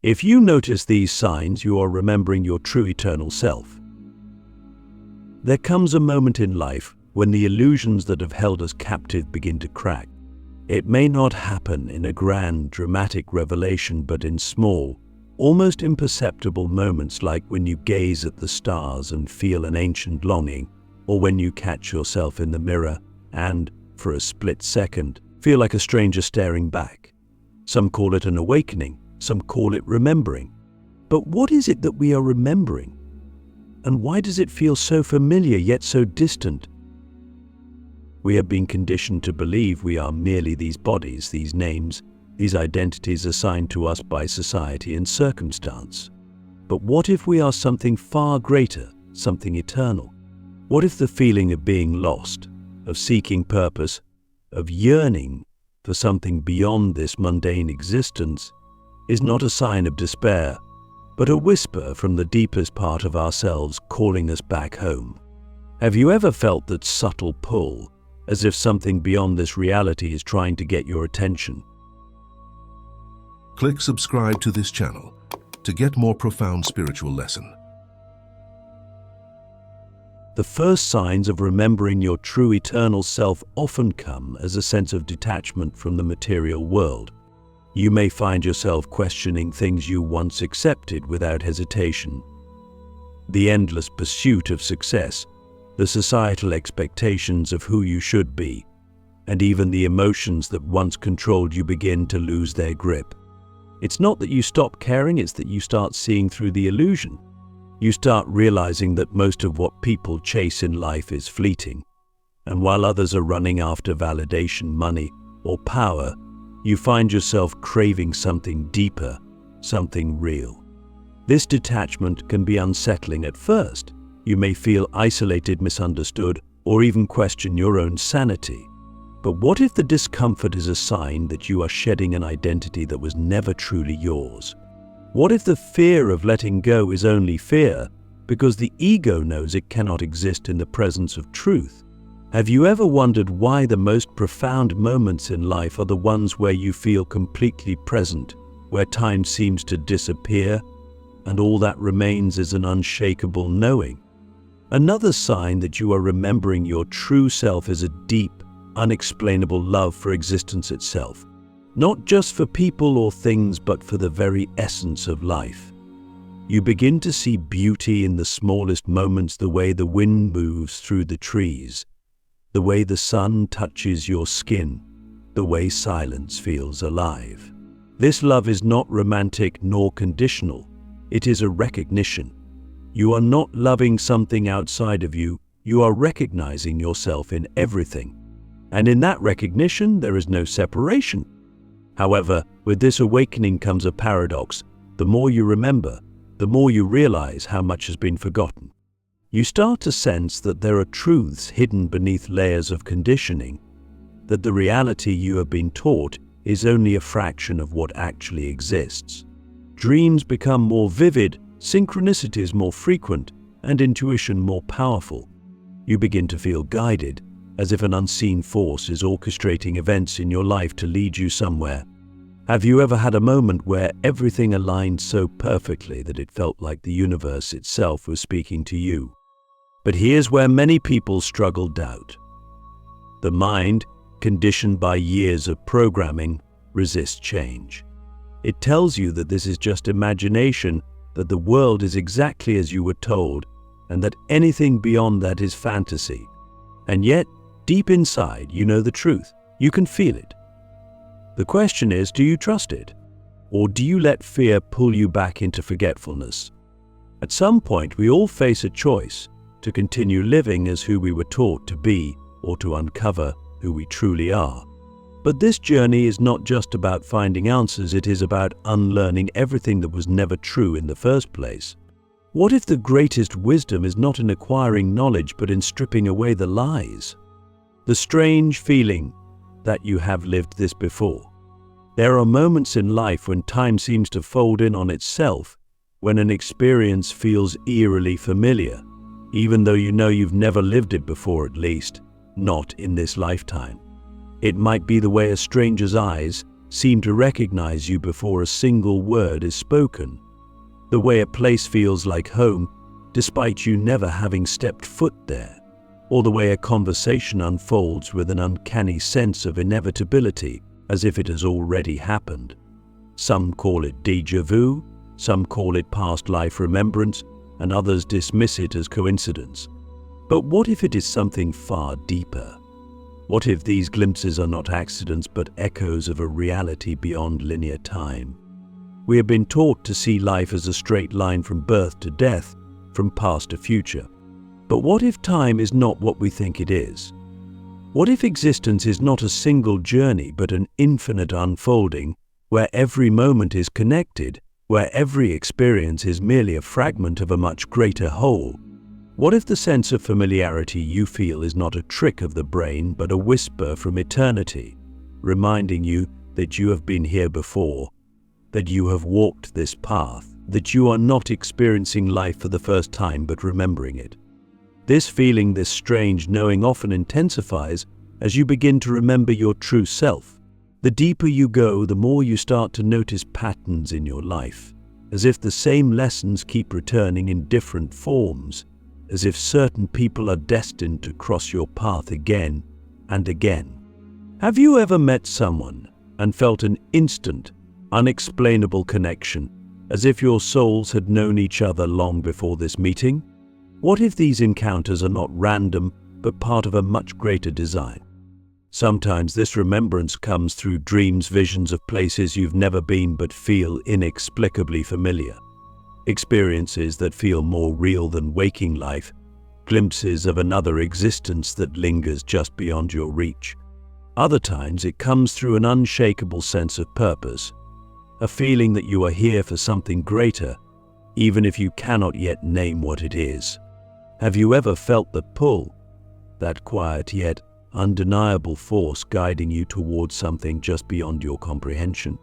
If you notice these signs, you are remembering your true eternal self. There comes a moment in life when the illusions that have held us captive begin to crack. It may not happen in a grand, dramatic revelation, but in small, almost imperceptible moments, like when you gaze at the stars and feel an ancient longing, or when you catch yourself in the mirror and, for a split second, feel like a stranger staring back. Some call it an awakening, some call it remembering. But what is it that we are remembering? And why does it feel so familiar yet so distant? We have been conditioned to believe we are merely these bodies, these names, these identities assigned to us by society and circumstance. But what if we are something far greater, something eternal? What if the feeling of being lost, of seeking purpose, of yearning for something beyond this mundane existence is not a sign of despair, but a whisper from the deepest part of ourselves calling us back home? Have you ever felt that subtle pull, as if something beyond this reality is trying to get your attention? Click subscribe to this channel to get more profound spiritual lesson. The first signs of remembering your true eternal self often come as a sense of detachment from the material world. You may find yourself questioning things you once accepted without hesitation. The endless pursuit of success, the societal expectations of who you should be, and even the emotions that once controlled you begin to lose their grip. It's not that you stop caring, it's that you start seeing through the illusion. You start realizing that most of what people chase in life is fleeting, and while others are running after validation, money, or power, you find yourself craving something deeper, something real. This detachment can be unsettling at first. You may feel isolated, misunderstood, or even question your own sanity. But what if the discomfort is a sign that you are shedding an identity that was never truly yours? What if the fear of letting go is only fear because the ego knows it cannot exist in the presence of truth? Have you ever wondered why the most profound moments in life are the ones where you feel completely present, where time seems to disappear, and all that remains is an unshakable knowing? Another sign that you are remembering your true self is a deep, unexplainable love for existence itself. Not just for people or things, but for the very essence of life. You begin to see beauty in the smallest moments, the way the wind moves through the trees, the way the sun touches your skin, the way silence feels alive. This love is not romantic nor conditional. It is a recognition. You are not loving something outside of you, you are recognizing yourself in everything. And in that recognition, there is no separation. However, with this awakening comes a paradox. The more you remember, the more you realize how much has been forgotten. You start to sense that there are truths hidden beneath layers of conditioning, that the reality you have been taught is only a fraction of what actually exists. Dreams become more vivid, synchronicities more frequent, and intuition more powerful. You begin to feel guided, as if an unseen force is orchestrating events in your life to lead you somewhere. Have you ever had a moment where everything aligned so perfectly that it felt like the universe itself was speaking to you? But here's where many people struggle: doubt. The mind, conditioned by years of programming, resists change. It tells you that this is just imagination, that the world is exactly as you were told, and that anything beyond that is fantasy. And yet, deep inside, you know the truth. You can feel it. The question is, do you trust it? Or do you let fear pull you back into forgetfulness? At some point, we all face a choice: to continue living as who we were taught to be, or to uncover who we truly are. But this journey is not just about finding answers, it is about unlearning everything that was never true in the first place. What if the greatest wisdom is not in acquiring knowledge, but in stripping away the lies? The strange feeling that you have lived this before. There are moments in life when time seems to fold in on itself, when an experience feels eerily familiar, even though you know you've never lived it before, at least not in this lifetime. It might be the way a stranger's eyes, seem to recognize you before a single word is spoken. The way a place feels like home, despite you never having stepped foot there. Or the way a conversation unfolds with an uncanny sense of inevitability, as if it has already happened. Some call it déjà vu, some call it past life remembrance, and others dismiss it as coincidence. But what if it is something far deeper? What if these glimpses are not accidents but echoes of a reality beyond linear time? We have been taught to see life as a straight line from birth to death, from past to future. But what if time is not what we think it is? What if existence is not a single journey but an infinite unfolding, where every moment is connected, where every experience is merely a fragment of a much greater whole? What if the sense of familiarity you feel is not a trick of the brain but a whisper from eternity, reminding you that you have been here before, that you have walked this path, that you are not experiencing life for the first time but remembering it? This feeling, this strange knowing, often intensifies as you begin to remember your true self. The deeper you go, the more you start to notice patterns in your life, as if the same lessons keep returning in different forms, as if certain people are destined to cross your path again and again. Have you ever met someone and felt an instant, unexplainable connection, as if your souls had known each other long before this meeting? What if these encounters are not random, but part of a much greater design? Sometimes this remembrance comes through dreams, visions of places you've never been but feel inexplicably familiar. Experiences that feel more real than waking life, glimpses of another existence that lingers just beyond your reach. Other times it comes through an unshakable sense of purpose, a feeling that you are here for something greater, even if you cannot yet name what it is. Have you ever felt the pull, that quiet yet undeniable force guiding you towards something just beyond your comprehension?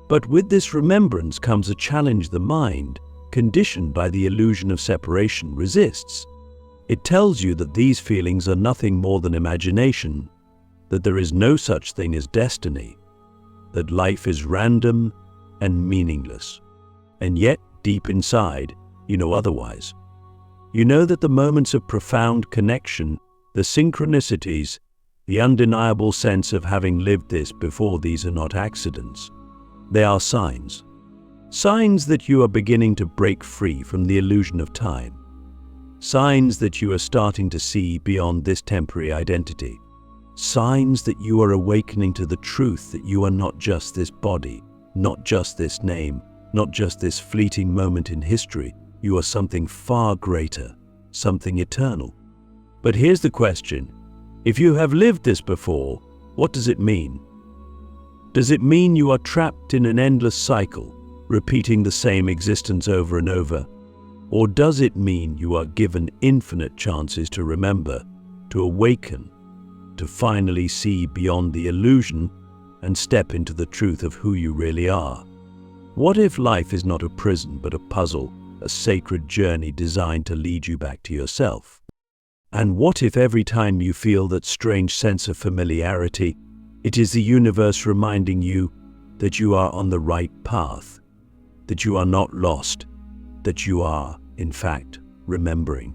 But with this remembrance comes a challenge the mind, conditioned by the illusion of separation, resists. It tells you that these feelings are nothing more than imagination, that there is no such thing as destiny, that life is random and meaningless. And yet, deep inside, you know otherwise. You know that the moments of profound connection, the synchronicities, the undeniable sense of having lived this before, these are not accidents. They are signs. Signs that you are beginning to break free from the illusion of time. Signs that you are starting to see beyond this temporary identity. Signs that you are awakening to the truth that you are not just this body, not just this name, not just this fleeting moment in history. You are something far greater, something eternal. But here's the question. If you have lived this before, what does it mean? Does it mean you are trapped in an endless cycle, repeating the same existence over and over? Or does it mean you are given infinite chances to remember, to awaken, to finally see beyond the illusion and step into the truth of who you really are? What if life is not a prison but a puzzle, a sacred journey designed to lead you back to yourself? And what if every time you feel that strange sense of familiarity, it is the universe reminding you that you are on the right path, that you are not lost, that you are, in fact, remembering?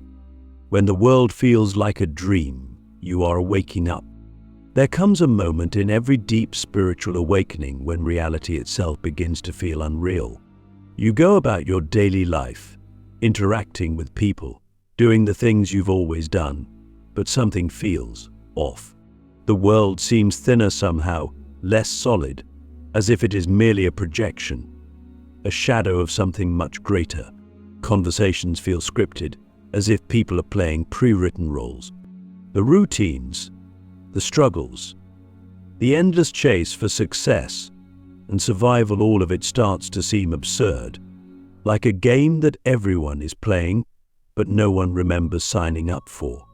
When the world feels like a dream, you are waking up. There comes a moment in every deep spiritual awakening when reality itself begins to feel unreal. You go about your daily life, interacting with people, doing the things you've always done, but something feels off. The world seems thinner somehow, less solid, as if it is merely a projection, a shadow of something much greater. Conversations feel scripted, as if people are playing pre-written roles. The routines, the struggles, the endless chase for success and survival, all of it starts to seem absurd, like a game that everyone is playing, but no one remembers signing up for.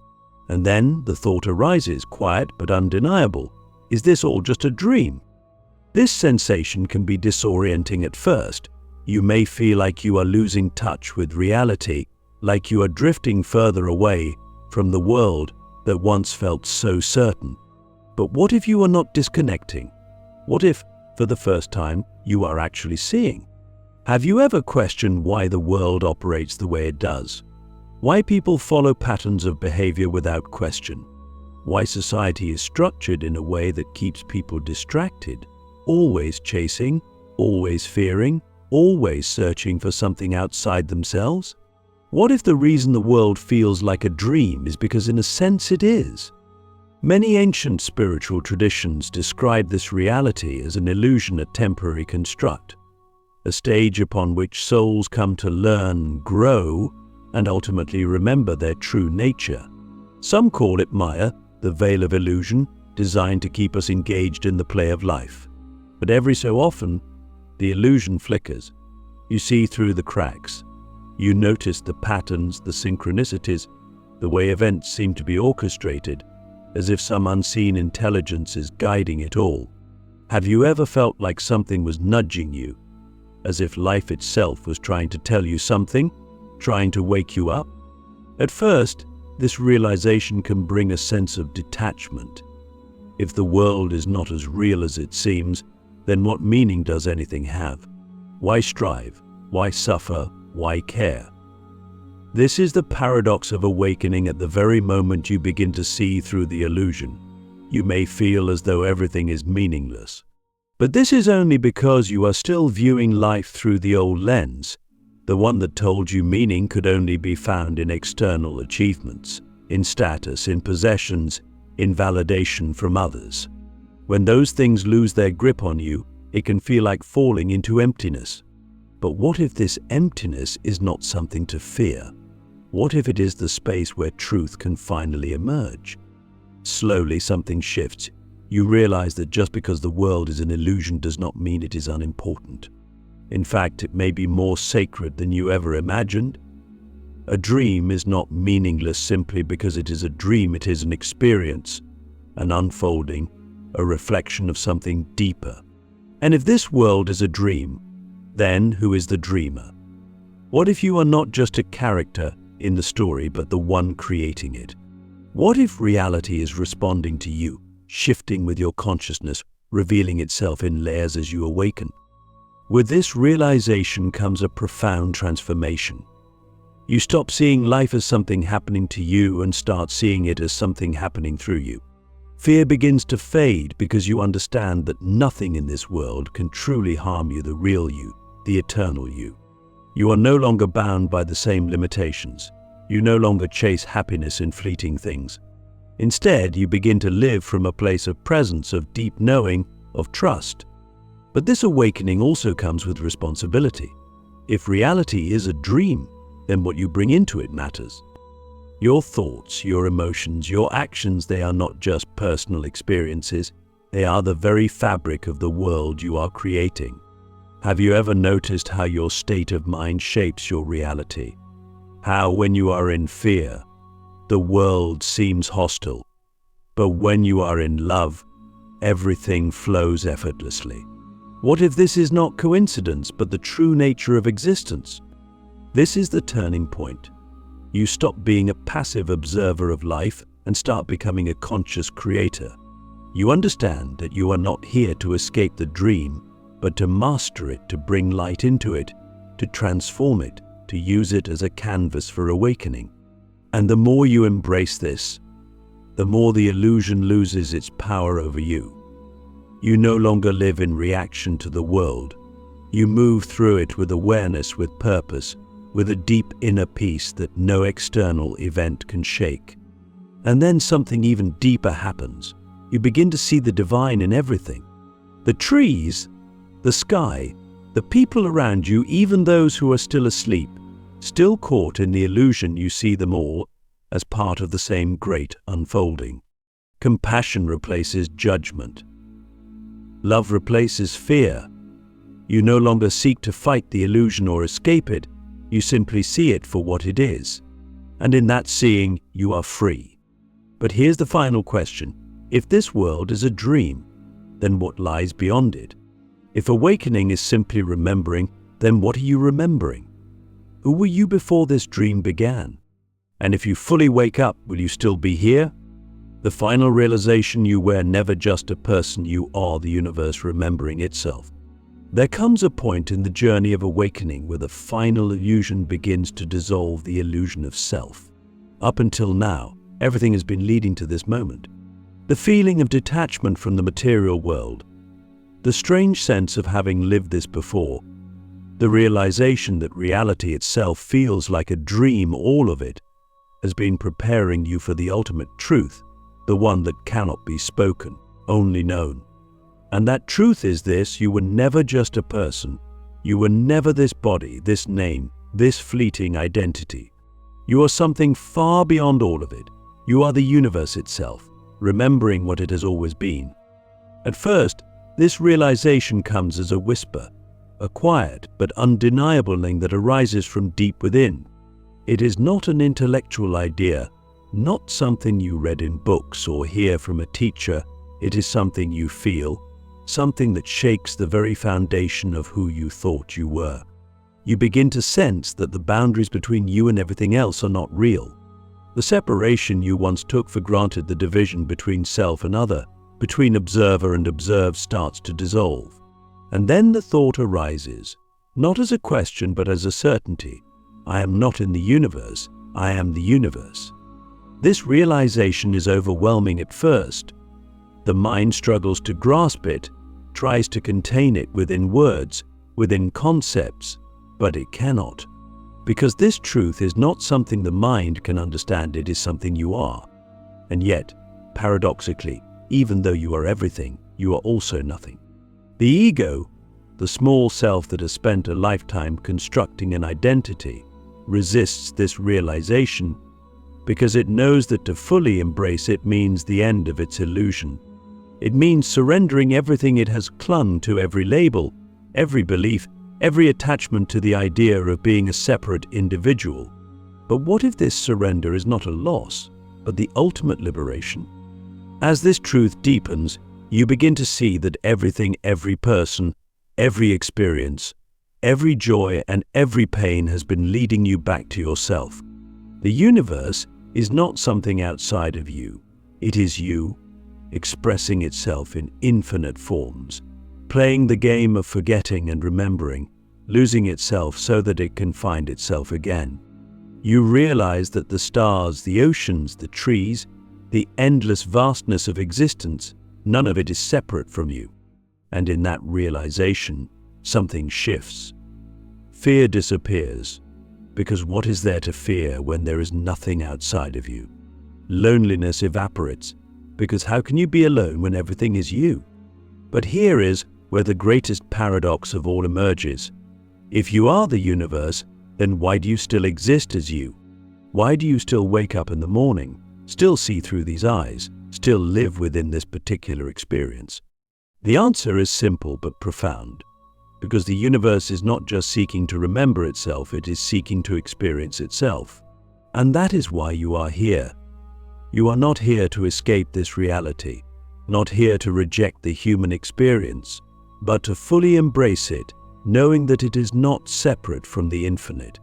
And then the thought arises, quiet but undeniable, is this all just a dream? This sensation can be disorienting at first. You may feel like you are losing touch with reality, like you are drifting further away from the world that once felt so certain. But what if you are not disconnecting? What if, for the first time, you are actually seeing. Have you ever questioned why the world operates the way it does? Why people follow patterns of behavior without question? Why society is structured in a way that keeps people distracted, always chasing, always fearing, always searching for something outside themselves? What if the reason the world feels like a dream is because in a sense it is? Many ancient spiritual traditions describe this reality as an illusion, a temporary construct, a stage upon which souls come to learn, grow, and ultimately remember their true nature. Some call it Maya, the veil of illusion, designed to keep us engaged in the play of life. But every so often, the illusion flickers. You see through the cracks. You notice the patterns, the synchronicities, the way events seem to be orchestrated, as if some unseen intelligence is guiding it all. Have you ever felt like something was nudging you, as if life itself was trying to tell you something, trying to wake you up? At first, this realization can bring a sense of detachment. If the world is not as real as it seems, then what meaning does anything have? Why strive? Why suffer? Why care? This is the paradox of awakening. At the very moment you begin to see through the illusion, you may feel as though everything is meaningless. But this is only because you are still viewing life through the old lens, the one that told you meaning could only be found in external achievements, in status, in possessions, in validation from others. When those things lose their grip on you, it can feel like falling into emptiness. But what if this emptiness is not something to fear? What if it is the space where truth can finally emerge? Slowly something shifts. You realize that just because the world is an illusion does not mean it is unimportant. In fact, it may be more sacred than you ever imagined. A dream is not meaningless simply because it is a dream. It is an experience, an unfolding, a reflection of something deeper. And if this world is a dream, then who is the dreamer? What if you are not just a character in the story, but the one creating it? What if reality is responding to you, shifting with your consciousness, revealing itself in layers as you awaken? With this realization comes a profound transformation. You stop seeing life as something happening to you and start seeing it as something happening through you. Fear begins to fade because you understand that nothing in this world can truly harm you, the real you, the eternal you. You are no longer bound by the same limitations. You no longer chase happiness in fleeting things. Instead, you begin to live from a place of presence, of deep knowing, of trust. But this awakening also comes with responsibility. If reality is a dream, then what you bring into it matters. Your thoughts, your emotions, your actions, they are not just personal experiences. They are the very fabric of the world you are creating. Have you ever noticed how your state of mind shapes your reality? How when you are in fear, the world seems hostile. But when you are in love, everything flows effortlessly. What if this is not coincidence, but the true nature of existence? This is the turning point. You stop being a passive observer of life and start becoming a conscious creator. You understand that you are not here to escape the dream, but to master it, to bring light into it, to transform it, to use it as a canvas for awakening. And the more you embrace this, the more the illusion loses its power over you. You no longer live in reaction to the world. You move through it with awareness, with purpose, with a deep inner peace that no external event can shake. And then something even deeper happens. You begin to see the divine in everything. The trees, the sky, the people around you, even those who are still asleep, still caught in the illusion. You see them all as part of the same great unfolding. Compassion replaces judgment. Love replaces fear. You no longer seek to fight the illusion or escape it. You simply see it for what it is. And in that seeing, you are free. But here's the final question. If this world is a dream, then what lies beyond it? If awakening is simply remembering, then what are you remembering? Who were you before this dream began? And if you fully wake up, will you still be here? The final realization you were never just a person, you are the universe remembering itself. There comes a point in the journey of awakening where the final illusion begins to dissolve the illusion of self. Up until now, everything has been leading to this moment. The feeling of detachment from the material world, the strange sense of having lived this before, the realization that reality itself feels like a dream, all of it has been preparing you for the ultimate truth, the one that cannot be spoken, only known. And that truth is this: you were never just a person. You were never this body, this name, this fleeting identity. You are something far beyond all of it. You are the universe itself, remembering what it has always been. At first, this realization comes as a whisper, a quiet but undeniable thing that arises from deep within. It is not an intellectual idea, not something you read in books or hear from a teacher. It is something you feel, something that shakes the very foundation of who you thought you were. You begin to sense that the boundaries between you and everything else are not real. The separation you once took for granted, the division between self and other, between observer and observed, starts to dissolve. And then the thought arises, not as a question but as a certainty: I am not in the universe, I am the universe. This realization is overwhelming at first. The mind struggles to grasp it, tries to contain it within words, within concepts, but it cannot. Because this truth is not something the mind can understand, it is something you are. And yet, paradoxically, even though you are everything, you are also nothing. The ego, the small self that has spent a lifetime constructing an identity, resists this realization because it knows that to fully embrace it means the end of its illusion. It means surrendering everything it has clung to, every label, every belief, every attachment to the idea of being a separate individual. But what if this surrender is not a loss, but the ultimate liberation? As this truth deepens, you begin to see that everything, every person, every experience, every joy and every pain has been leading you back to yourself. The universe is not something outside of you. It is you, expressing itself in infinite forms, playing the game of forgetting and remembering, losing itself so that it can find itself again. You realize that the stars, the oceans, the trees, the endless vastness of existence, none of it is separate from you. And in that realization, something shifts. Fear disappears, because what is there to fear when there is nothing outside of you? Loneliness evaporates, because how can you be alone when everything is you? But here is where the greatest paradox of all emerges. If you are the universe, then why do you still exist as you? Why do you still wake up in the morning, still see through these eyes, still live within this particular experience? The answer is simple but profound. Because the universe is not just seeking to remember itself, it is seeking to experience itself. And that is why you are here. You are not here to escape this reality, not here to reject the human experience, but to fully embrace it, knowing that it is not separate from the infinite.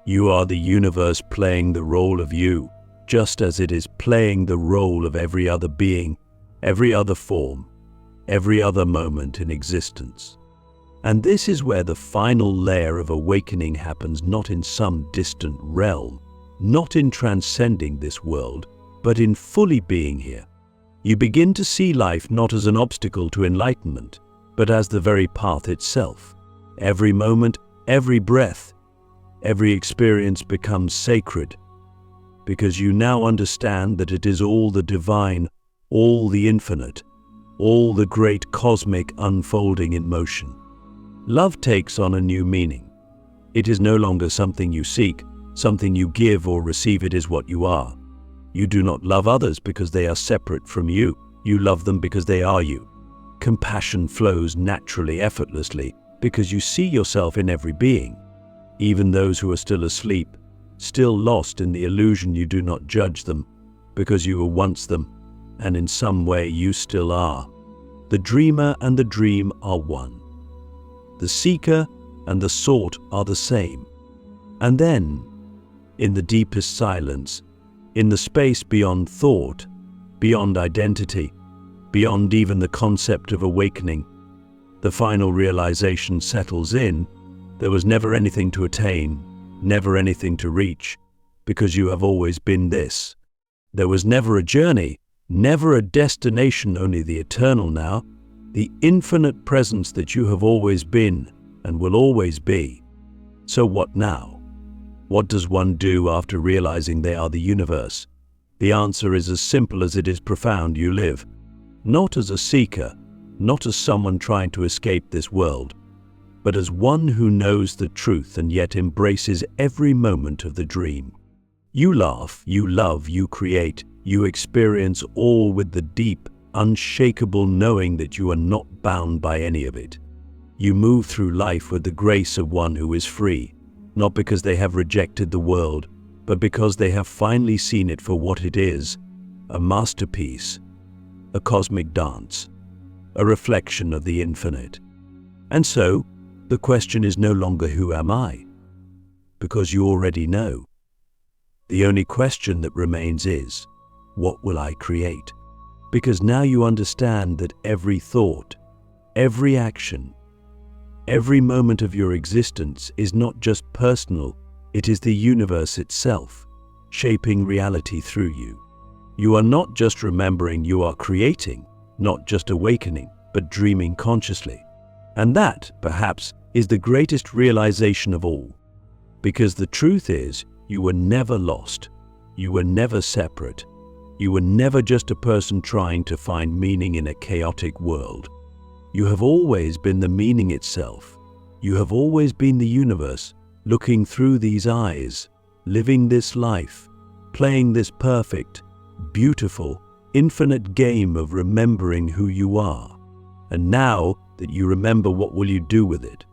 You are the universe playing the role of you, just as it is playing the role of every other being, every other form, every other moment in existence. And this is where the final layer of awakening happens, not in some distant realm, not in transcending this world, but in fully being here. You begin to see life not as an obstacle to enlightenment, but as the very path itself. Every moment, every breath, every experience becomes sacred, because you now understand that it is all the divine, all the infinite, all the great cosmic unfolding in motion. Love takes on a new meaning. It is no longer something you seek, something you give or receive. It is what you are. You do not love others because they are separate from you. You love them because they are you. Compassion flows naturally, effortlessly, because you see yourself in every being. Even those who are still asleep, still lost in the illusion, you do not judge them, because you were once them, and in some way you still are. The dreamer and the dream are one. The seeker and the sought are the same. And then, in the deepest silence, in the space beyond thought, beyond identity, beyond even the concept of awakening. The final realization settles in. There was never anything to attain, never anything to reach, because you have always been this. There was never a journey, never a destination, only the eternal now, the infinite presence that you have always been and will always be. So what now? What does one do after realizing they are the universe? The answer is as simple as it is profound. You live, not as a seeker, not as someone trying to escape this world, but as one who knows the truth and yet embraces every moment of the dream. You laugh, you love, you create, you experience all with the deep, unshakable knowing that you are not bound by any of it. You move through life with the grace of one who is free, not because they have rejected the world, but because they have finally seen it for what it is, a masterpiece, a cosmic dance, a reflection of the infinite. And so, the question is no longer who am I? Because you already know. The only question that remains is, what will I create? Because now you understand that every thought, every action, every moment of your existence is not just personal, it is the universe itself, shaping reality through you. You are not just remembering, you are creating, not just awakening, but dreaming consciously. And that, perhaps, is the greatest realization of all. Because the truth is, you were never lost. You were never separate. You were never just a person trying to find meaning in a chaotic world. You have always been the meaning itself. You have always been the universe, looking through these eyes, living this life, playing this perfect, beautiful, infinite game of remembering who you are. And now that you remember, what will you do with it?